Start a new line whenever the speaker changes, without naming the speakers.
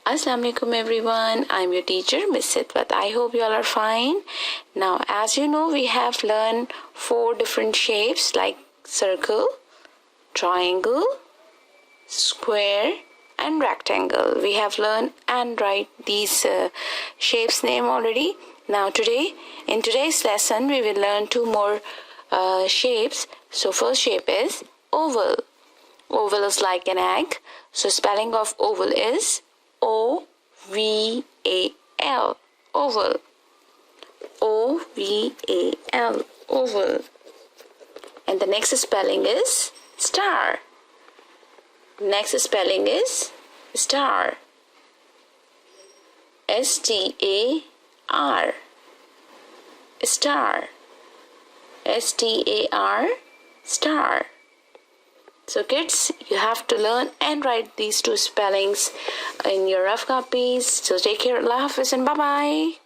Assalamu alaikum everyone. I'm your teacher Miss Sitwat. I hope you all are fine. Now as you know, we have learned 4 different shapes like circle, triangle, square and rectangle. We have learned and write these shapes name already. Now in today's lesson we will learn 2 more shapes. So first shape is oval. Oval is like an egg. So spelling of oval is O-V-A-L, oval. O-V-A-L, oval. And the next spelling is star. Next spelling is star. S-T-A-R, star. S-T-A-R, star. So kids, you have to learn and write these 2 spellings in your rough copies. So take care, Allah Hafiz and bye-bye.